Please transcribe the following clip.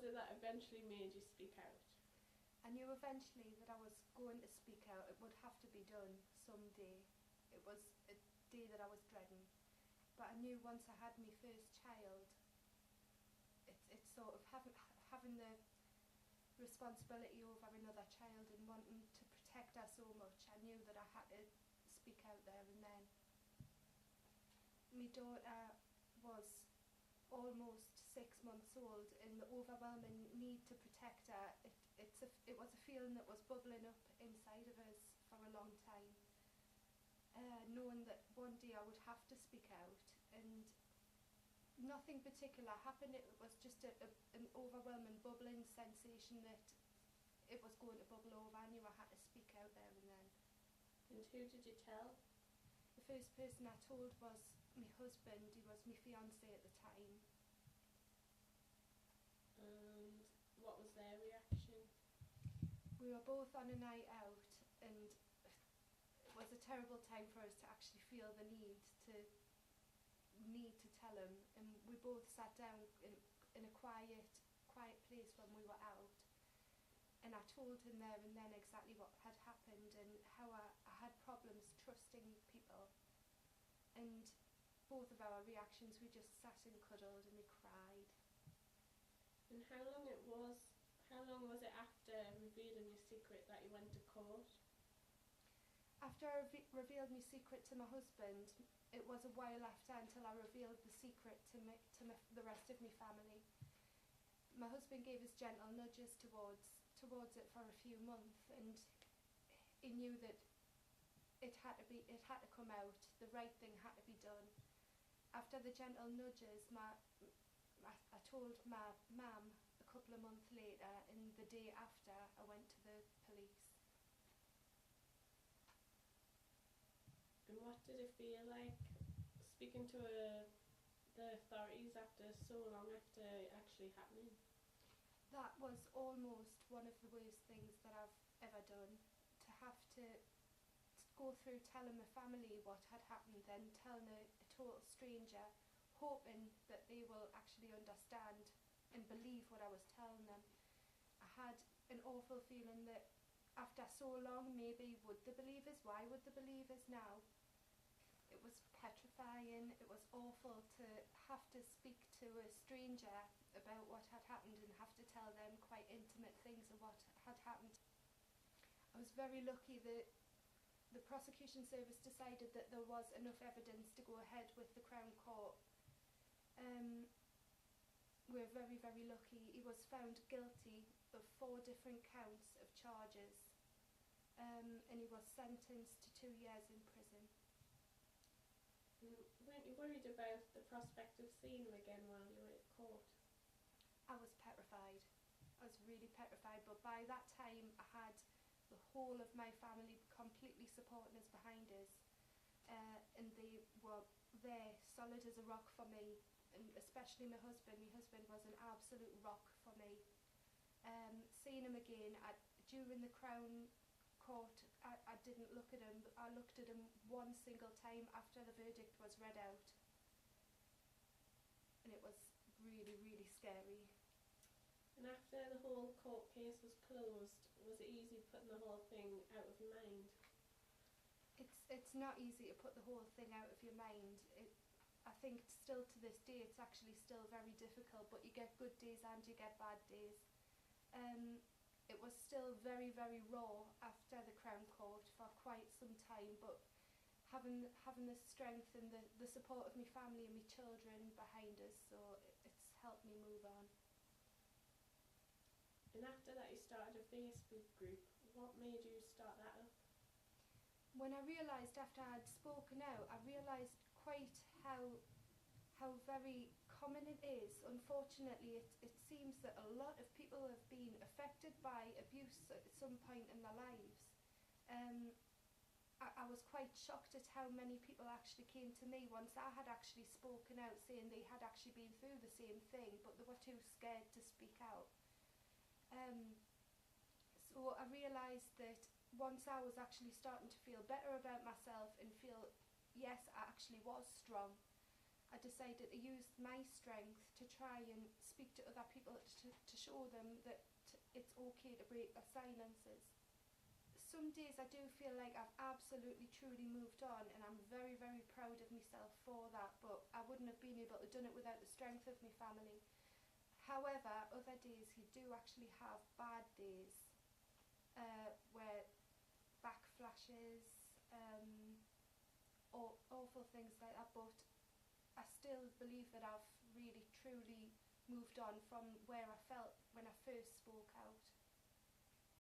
was it that eventually made you speak out? I knew eventually that I was going to speak out. It would have to be done someday. It was a day that I was dreading. But I knew once I had my first child, it's sort of having the responsibility over another child and wanting to protect her so much. I knew that I had to speak out there and then. My daughter was almost 6 months old, and the overwhelming need to protect her, it was a feeling that was bubbling up inside of us for a long time, knowing that one day I would have to speak out, and nothing particular happened. It was just an overwhelming bubbling sensation that it was going to bubble over. I knew I had to speak out there and then. And who did you tell? The first person I told was my husband. He was my fiancé at the time. And what was their reaction? We were both on a night out, and it was a terrible time for us to actually feel the need to tell him, and we both sat down in a quiet place when we were out, and I told him there and then exactly what had happened and how I had problems trusting people, and both of our reactions, we just sat and cuddled and we cried. And how long was it after revealing your secret that you went to court? After I revealed my secret to my husband, it was a while after until I revealed the secret to the rest of my family. My husband gave us gentle nudges towards it for a few months, and he knew that it had to come out. The right thing had to be done. After the gentle nudges, I told my mum a couple of months later, and the day after I went to the police. And what did it feel like speaking to the authorities after so long after it actually happening? That was almost one of the worst things that I've ever done. To have to go through telling my family what had happened, then telling a total stranger, hoping that they will actually understand and believe what I was telling them. I had an awful feeling that after so long, maybe would they believe us? Why would they believe us now? It was petrifying. It was awful to have to speak to a stranger about what had happened and have to tell them quite intimate things of what had happened. I was very lucky that the prosecution service decided that there was enough evidence to go ahead with the Crown Court. We're very, very lucky. He was found guilty of 4 different counts of charges, and he was sentenced to 2 years in prison. Weren't you worried about the prospect of seeing him again while you were at court? I was petrified. I was really petrified, but by that time I had the whole of my family completely supporting us behind us, and they were there solid as a rock for me, and especially my husband. My husband was an absolute rock for me. Seeing him again, during the Crown Court, I didn't look at him. I looked at him one single time after the verdict was read out, and it was really, really scary. And after the whole court case was closed, was it easy putting the whole thing out of your mind? It's not easy to put the whole thing out of your mind. I think still to this day it's actually still very difficult, but you get good days and you get bad days. It was still very, very raw after the Crown Court for quite some time, but having the strength and the support of my family and my children behind us, so it's helped me move on. And after that you started a Facebook group. What made you start that up? When I realised after I'd spoken out, I realised quite how very common it is. Unfortunately, it seems that a lot of people have been affected by abuse at some point in their lives. I was quite shocked at how many people actually came to me once I had actually spoken out, saying they had actually been through the same thing, but they were too scared to speak out. So I realised that once I was actually starting to feel better about myself and feel, yes, I actually was strong, I decided to use my strength to try and speak to other people to show them that it's okay to break their silences. Some days I do feel like I've absolutely truly moved on, and I'm very, very proud of myself for that, but I wouldn't have been able to done it without the strength of my family. However, other days you do actually have bad days where backflashes, or awful things like that, but I still believe that I've really truly moved on from where I felt when I first spoke out.